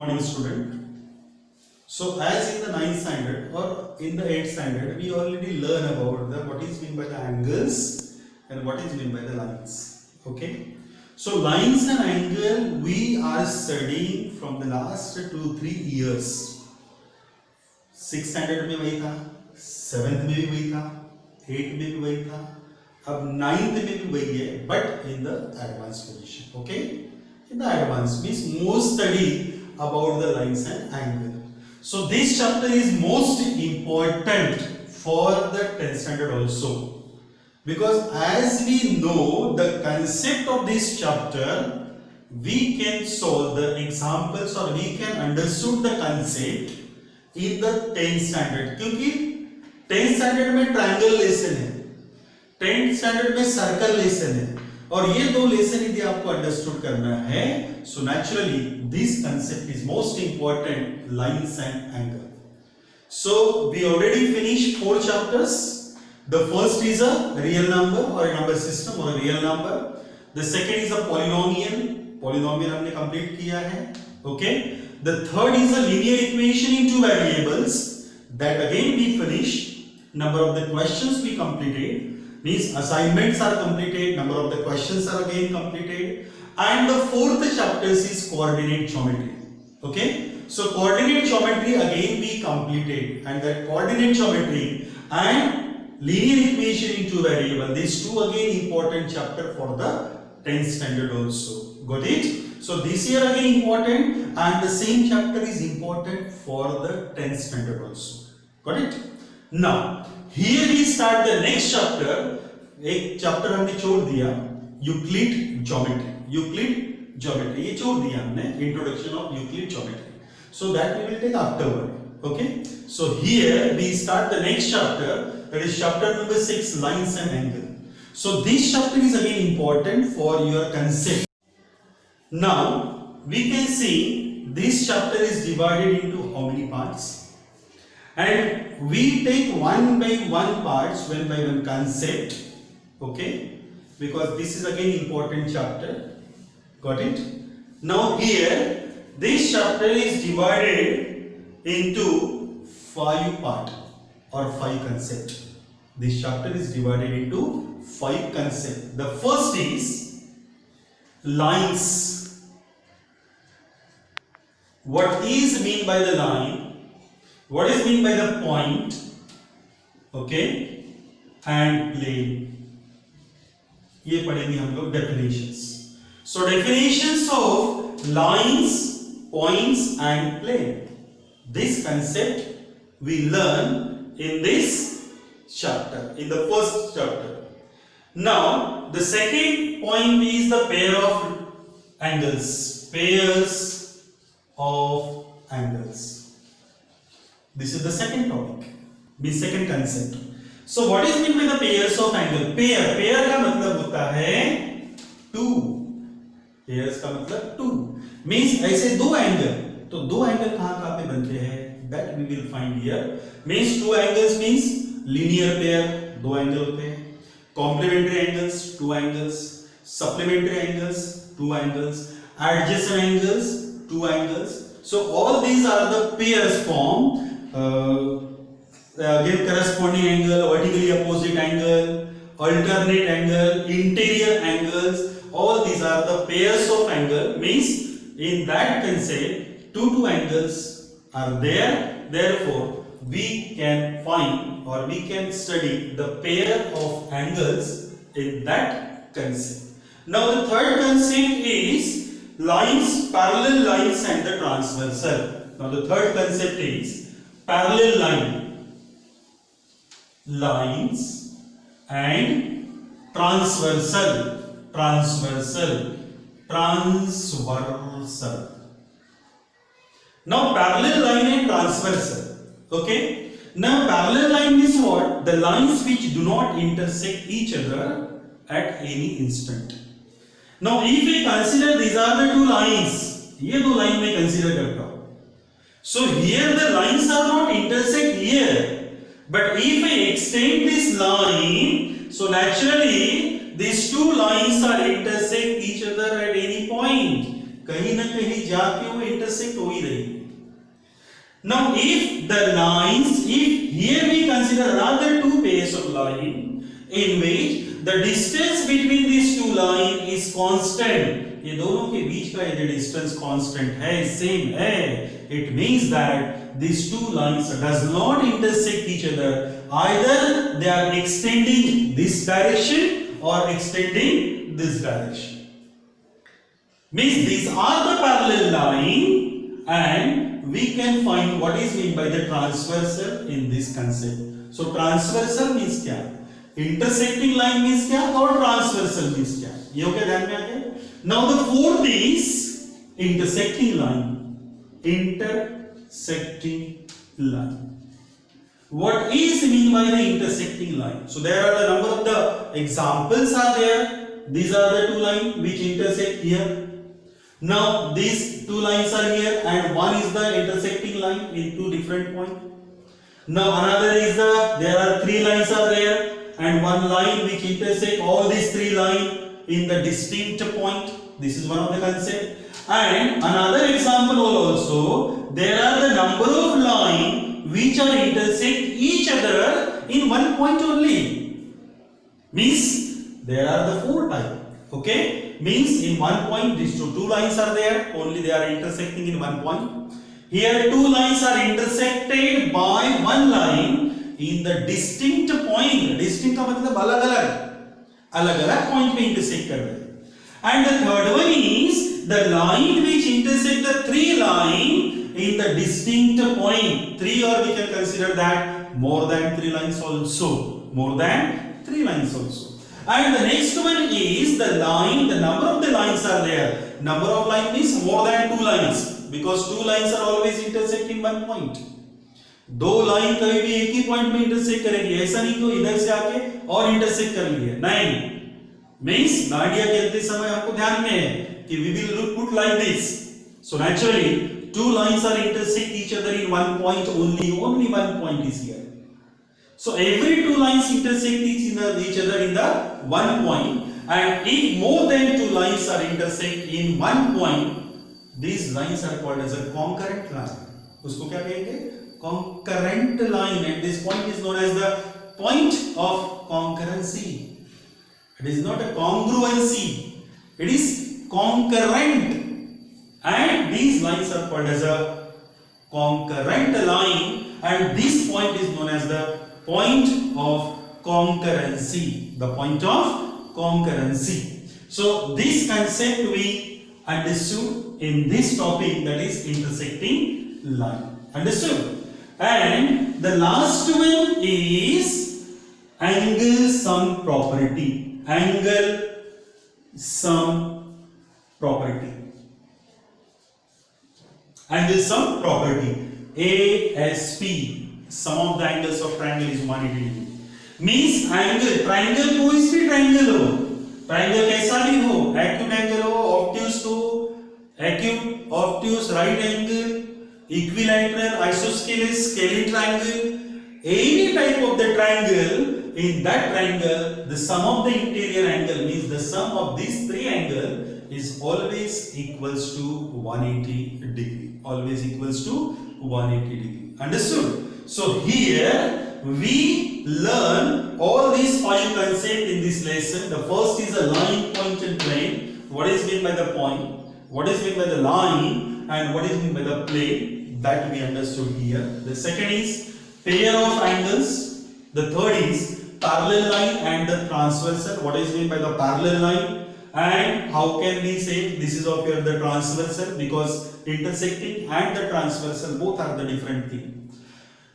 Morning student. So as in the 9th standard or in the 8th standard, we already learn about the what is meant by the angles and what is meant by the lines. Okay. So lines and angle we are studying from the last 2-3 years. 6th standard में वही था, 7th में भी वही था, 8th में भी वही था, अब 9th में भी वही है, but in the advanced position. Okay. In the advanced means more study about the lines and angle. So this chapter is most important for the 10th standard also, because as we know the concept of this chapter, we can solve the examples or we can understood the concept in the 10th standard. क्योंकि 10th standard में triangle lesson है, 10th standard में circle lesson है, और ये दो lesson यदि आपको अंडरस्टूड करना है, so naturally this concept is most important, lines and angle. So we already finish 4 chapters. The first is a real number और नंबर सिस्टम और real number. The second is a polynomial, polynomial हमने complete किया है. Okay. The third is a linear equation in two variables, that again we finish. Number of the questions we completed, means assignments are completed, number of the questions are again completed, and the fourth chapter is coordinate geometry. Okay, so coordinate geometry again we completed, and that coordinate geometry and linear equation into variable, these two again important chapter for the 10th standard also. Got it? So this year again important, and the same chapter is important for the 10th standard also. Got it? Now here we start the next chapter. एक chapter हमने छोड़ दिया, Euclid geometry. Euclid geometry ये छोड़ दिया हमने, introduction of Euclid geometry. So that we will take afterward. Okay. So here we start the next chapter, that is chapter number 6, lines and angle. So this chapter is again important for your concept. Now we can see this chapter is divided into how many parts, and we take one by one parts, one by one concept. Okay, because this is again important chapter. Got it? Now here this chapter is divided into 5 part or 5 concept. This chapter is divided into 5 concept. The first is lines. What is mean by the line? What is mean by the point? Okay, and plane. ये पढ़ेंगे हम लोग definitions. So definitions of lines, points and plane. This concept we learn in this chapter, in the first chapter. Now the second point is the pair of angles. Pairs of angles. This is the second topic, the second concept. So what is meant by the pairs of angle? Pair का मतलब होता है 2. Pairs का मतलब 2 means ऐसे दो angle, तो दो एंगल कहाँ पे बनते हैं, that we will find here. Means 2 angles means linear pair, दो एंगल होते हैं. Complementary angles, 2 angles. Supplementary angles, 2 angles. Adjacent angles, 2 angles. So all these are the pairs formed. Again corresponding angle, vertically opposite angle, alternate angle, interior angles, all these are the pairs of angle. Means in that concept 2 angles are there, therefore we can find or we can study the pair of angles in that concept. Now the third concept is lines, parallel lines and the transversal. Now the third concept is parallel lines and transversal. Now parallel line and transversal. Okay. Now parallel line is what? The lines which do not intersect each other at any instant. Now if we consider these are the 2 lines, ये दो line में consider करता हूं. So here the lines are not intersect here, but if I extend this line, so naturally these 2 lines are intersect each other at any point. कहीं ना कहीं जाके वो इंटरसेक्ट हो ही रही Now if the lines, if here we consider another two pairs of line in which the distance between these two line is constant, ये दोनों के बीच का ये distance constant है, same है, it means that these two lines does not intersect each other, either they are extending this direction or extending this direction. Means these are the parallel line, and we can find what is meant by the transversal in this concept. So transversal means क्या, intersecting line means क्या, और transversal means क्या, ये हो गया ध्यान में आ गया. Now the fourth is intersecting line. Intersecting line. What is mean by the intersecting line? So there are the number of the examples are there. These are the two lines which intersect here. Now these two lines are here, and one is the intersecting line in two different points. Now another is there are three lines are there, and one line which intersect all these three lines in the distinct point. This is one of the concept. And another example also, there are the number of lines which are intersect each other in one point only. Means there are the four types. Okay, means in one point these two lines are there, only they are intersecting in one point. Here two lines are intersected by one line in the distinct point. Distinct का मतलब अलग-अलग point पे intersect कर रहे हैं. And the third one is the line which intersect the three line in the distinct point. Three, or we can consider that more than three lines also. More than three lines also. And the next one is the line, the number of the lines are there. Number of lines means more than two lines, because two lines are always intersect in one point. दो line कभी भी एक ही point में intersect करेगी, ऐसा नहीं कि इधर से आके और इंटरसेक्ट कर लिए, नहीं. मींस डांडिया खेलते समय आपको ध्यान में है कि we will put like this. So naturally two lines are intersect each other in one point only one point is here. So every two lines intersect each other in the one point, and if more than two lines are intersect in one point, these lines are called as a concurrent line. उसको क्या कहेंगे? Concurrent line, and this point is known as the point of concurrency. It is not a congruency, it is concurrent, and these lines are called as a concurrent line, and this point is known as the point of concurrency. The point of concurrency. So this concept we understood in this topic, that is intersecting line. Understood? And the last one is angle sum property. Angle sum property. Angle sum property. ASP. Sum of the angles of triangle is 180 degree. Means angle, triangle कोई भी triangle हो, triangle कैसा भी हो, acute angle हो, obtuse हो, acute, obtuse, right angle, equilateral, isosceles, scalene triangle, any type of the triangle. In that triangle, the sum of the interior angle means the sum of these three angles is always equals to 180 degree. Always equals to 180 degree. Understood? So here we learn all these five concepts in this lesson. The first is a line, point and plane. What is meant by the point? What is meant by the line? And what is meant by the plane? That we understood here. The second is pair of angles. The third is parallel line and the transversal. What is meant by the parallel line? And how can we say this is of here the transversal? Because intersecting and the transversal both are the different thing.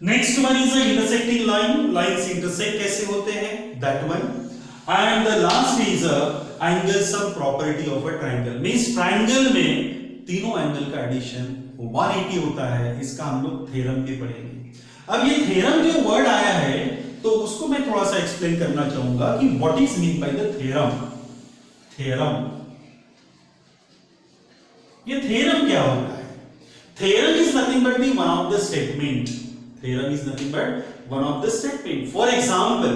Next one is the intersecting line. Lines intersect कैसे होते हैं? That one. And the last is a angle sum property of a triangle. Means triangle में तीनों angle का addition 180 होता है. इसका हम लोग थ्योरम भी पढ़ेंगे. अब ये थ्योरम जो वर्ड आया है तो उसको मैं थोड़ा सा एक्सप्लेन करना चाहूंगा कि what is mean by the theorem. Theorem, ये थ्योरम क्या होता है? Theorem is nothing but one of the statement. Theorem is nothing but one of the statement. For example,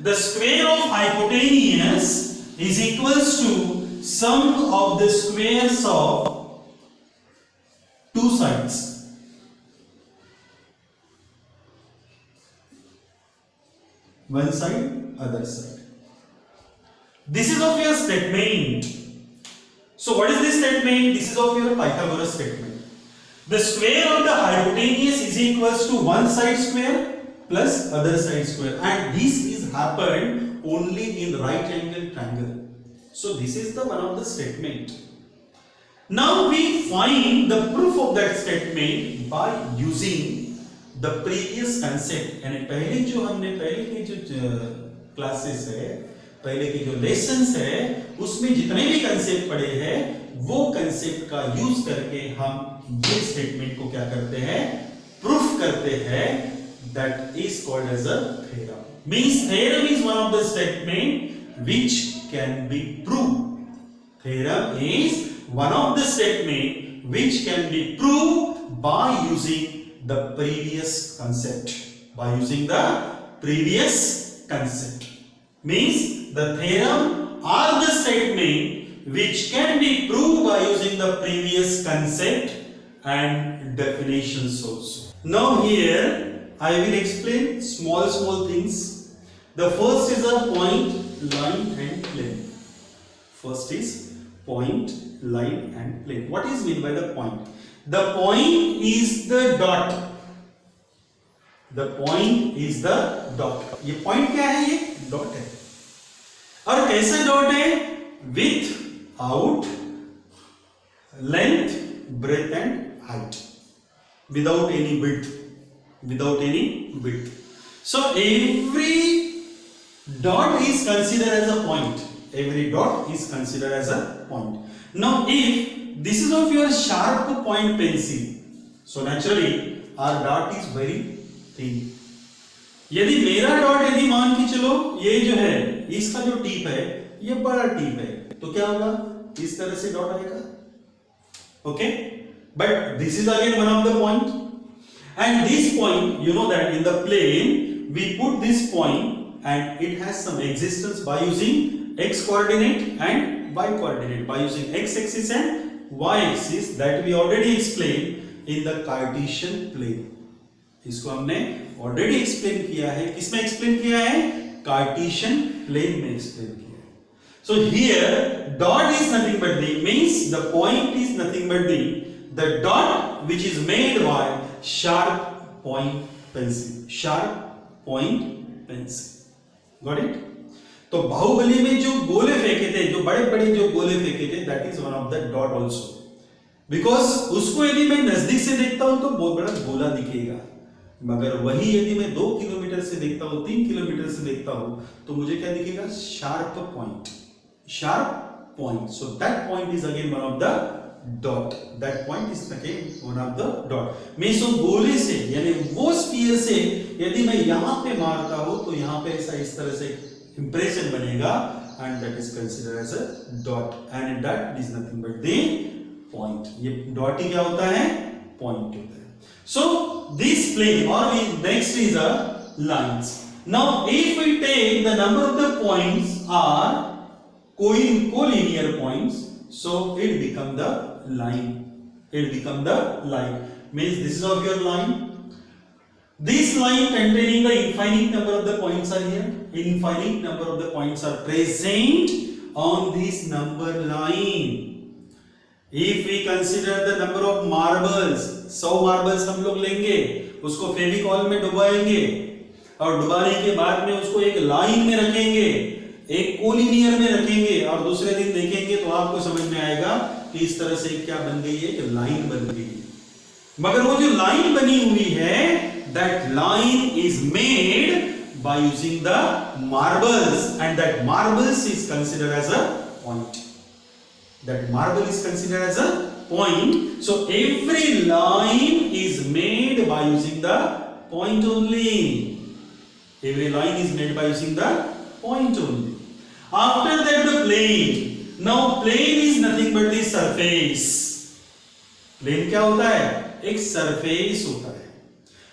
the square of hypotenuse is equals to sum of the squares of two sides. one side, other side. This is of your statement. So what is this statement? This is of your Pythagoras statement. The square of the hypotenuse is equals to one side square plus other side square, and this is happened only in right angle triangle. So this is the one of the statement. Now we find the proof of that statement by using the previous concept. यानी पहले जो हमने पहले के जो classes है, पहले के जो लेसन्स है, उसमें जितने भी कंसेप्ट पढ़े हैं वो कंसेप्ट का यूज करके हम ये स्टेटमेंट को क्या करते हैं, प्रूफ करते हैं. That is called as a theorem. Means theorem is one of the statement which can be proved. Theorem is one of the statement which can be proved by using the previous concept. By using the previous concept means the theorem or the statement which can be proved by using the previous concept and definitions also. Now here I will explain small things. The first is a point, line and plane. First is point, line and plane. What is meant by the point? The point is the dot. The point is the dot. ये point क्या है? ये dot है. और कैसे dot है? Width, out, length, breadth and height. Without any width. Without any width. So every dot is considered as a point. Every dot is considered as a point. Now if this is of your sharp point pencil, so naturally our dot is very thin. यदि मेरा dot यदि मान के चलो ये जो है इसका जो टिप है ये बड़ा टिप है, तो क्या होगा, इस तरह से डॉट आएगा. Okay, but this is again one of the point, and this point you know that in the plane we put this point and it has some existence by using x coordinate and y coordinate, by using x axis and y axis that we already explained in the Cartesian plane. इसको हमने already explain किया है. किसमें explain किया है? Cartesian plane में explain किया है. So here dot is nothing but the, means the point is nothing but the dot which is made by sharp point pencil. Sharp point pencil. Got it? तो बाहुबली में जो गोले फेंके थे, जो बड़े बड़े जो गोले फेंके थे, that is one of the dot also, because उसको यदि मैं नजदीक से देखता हूं तो बहुत बड़ा गोला दिखेगा, मगर वही यदि मैं 2 किलोमीटर से देखता हूं, 3 किलोमीटर से देखता हूं, तो मुझे क्या दिखेगा, sharp point. Sharp point. So that point is again one of the dot. That point is again one of the dot. मैं सो गोले से यानी वो स्फीयर से यदि मैं यहां पे मारता हूं तो यहां पे ऐसा इस तरह से impression बनेगा, and that is considered as a dot, and that is nothing but the point. ये dot ही क्या होता है, point होता है. So this plane or next is a lines. Now if we take the number of the points are collinear points, so it become the line. It become the line. Means this is of your line. This line containing the infinite number of the points are here. Infinite number of the points are present on this number line. If we consider the number of marbles, 100 marbles हम लोग लेंगे, उसको फेविकॉल में डुबाएंगे और डुबाने के बाद में उसको एक लाइन में रखेंगे, एक कोलिनियर में रखेंगे और दूसरे दिन देखेंगे तो आपको समझ में आएगा कि इस तरह से क्या बन गई है, कि लाइन बन गई है. मगर वो जो लाइन बनी हुई है, that line is made by using the marbles, and that marbles is considered as a point. That marble is considered as a point. So every line is made by using the point only. Every line is made by using the point only. After that the plane. Now plane is nothing but the surface. Plane क्या होता है? एक surface होता है.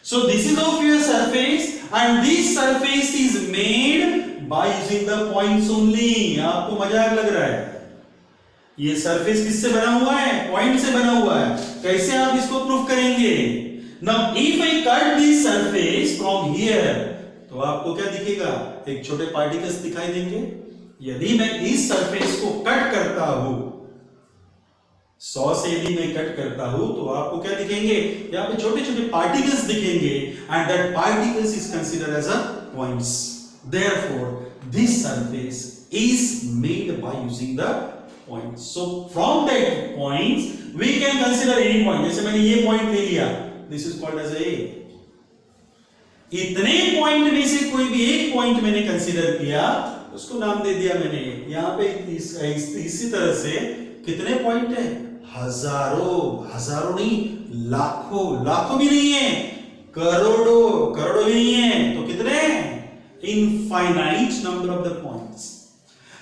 So this is of your surface, and this surface is made by using the points only. आपको मजाक लग रहा है? ये सरफेस किससे बना हुआ है? पॉइंट से बना हुआ है. कैसे आप इसको प्रूफ करेंगे? Now if I cut this surface from here तो आपको क्या दिखेगा, एक छोटे पार्टिकल्स दिखाई देंगे। यदि मैं इस सरफेस को कट करता हूं, 100 से यदि मैं कट करता हूं, तो आपको क्या दिखेंगे, यहाँ पे छोटे छोटे पार्टिकल्स दिखेंगे, and that particles is considered as a points. Therefore this surface is made by using the points. So from that points we can consider any point. जैसे मैंने ये पॉइंट ले लिया, this is called as A. इतने point में से कोई भी एक पॉइंट मैंने कंसीडर किया, उसको नाम दे दिया मैंने। यहां पे इसी तरह से कितने पॉइंट है, हजारों नहीं, लाखों भी नहीं है, करोड़ों भी नहीं है, तो कितने, infinite number of the points.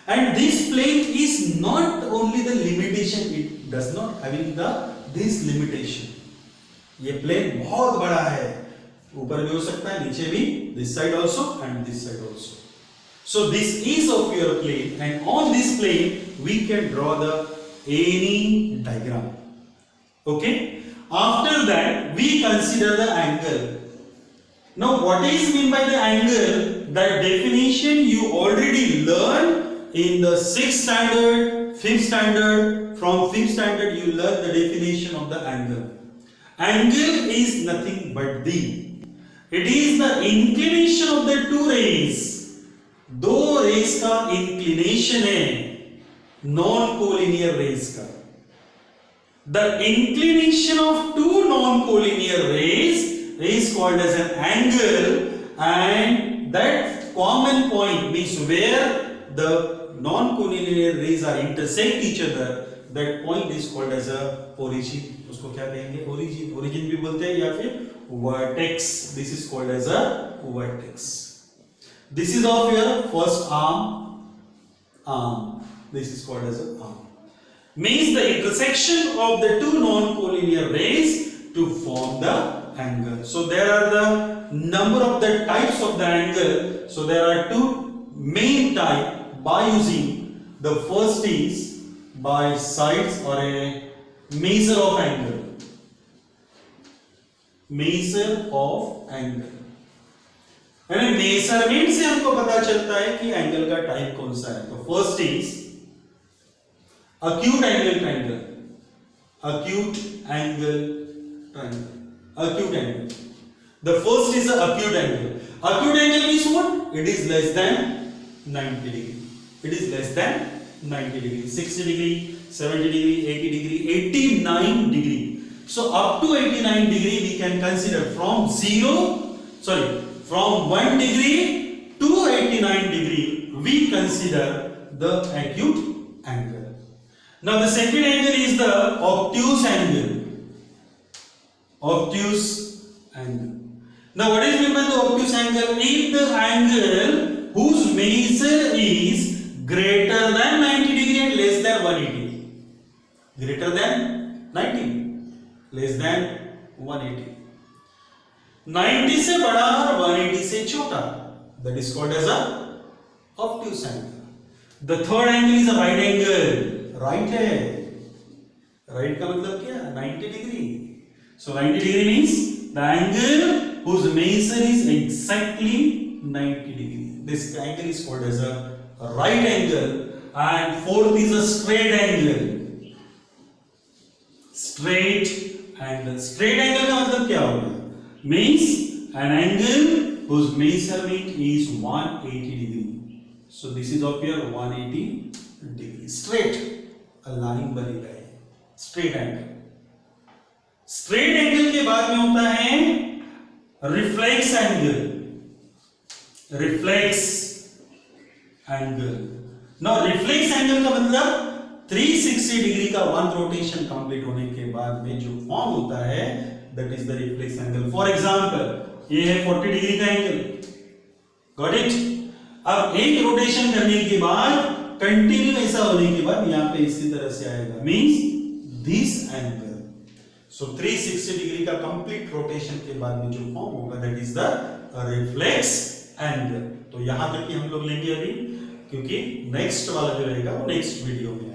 And this plane is not only the limitation, it does not having this limitation. ये प्लेन बहुत बड़ा है, ऊपर भी हो सकता है, नीचे भी, this side also and this side also. So this is of your plane, and on this plane we can draw the any diagram. Okay, after that we consider the angle. Now what is mean by the angle? That definition you already learned in the 6th standard, 5th standard. From 5th standard you learn the definition of the angle. Angle is nothing but it is the inclination of the two rays. दो rays का inclination है, non collinear rays का। The inclination of two non collinear rays is called as an angle, and that common point means where the non collinear rays are intersect each other, that point is called as a origin. उसको क्या कहेंगे, origin भी बोलते हैं, या फिर vertex. This is called as a vertex. This is of your first arm. This is called as an arm. Means the intersection of the two non-collinear rays to form the angle. So there are the number of the types of the angle. So there are two main type by using. The first is by sides or a measure of angle. Measure of angle. यानी measurement से हमको पता चलता है कि angle का type कौन सा है। तो first is acute angle triangle. Acute angle triangle. Acute angle. The first is the acute angle. Acute angle means what? It is less than 90 degree. It is less than 90 degree. 60 degree, 70 degree, 80 degree, 89 degree. So up to 89 degree we can consider from 1 degree to 89 degree we consider the acute angle. Now the second angle is the obtuse angle. Obtuse angle. Now what is meant by the obtuse angle? If the angle whose measure is greater than 90 degree and less than 180. Greater than 90, less than 180. 90 से बड़ा और 180 से छोटा, that is called as a obtuse angle. The third angle is a right angle. Right है, right का मतलब क्या, 90 degree. So 90 degree means the angle whose measure is exactly 90 degree. This angle is called as a right angle. And fourth is a straight angle. Straight angle. Straight angle का मतलब क्या होगा? Means an angle whose measurement is 180 degree. So this is of your 180 degree. Straight, a line बनेगा है, straight angle. Straight angle के बाद में होता है reflex angle. Reflex angle. Now reflex angle का मतलब 360 डिग्री का वन रोटेशन कंप्लीट होने के बाद में जो फॉर्म होता है, that is the reflex angle. For example, ये है 40 डिग्री का एंगल, गॉट इट। अब एक रोटेशन करने के बाद, कंटिन्यू ऐसा होने के बाद यहाँ पे इसी तरह से आएगा, means this angle. So 360 degree का कंप्लीट रोटेशन के बाद में जो फॉर्म होगा, that is the reflex angle. तो यहां तक ही हम लोग लेंगे अभी, क्योंकि नेक्स्ट वाला जो रहेगा वो नेक्स्ट वीडियो में।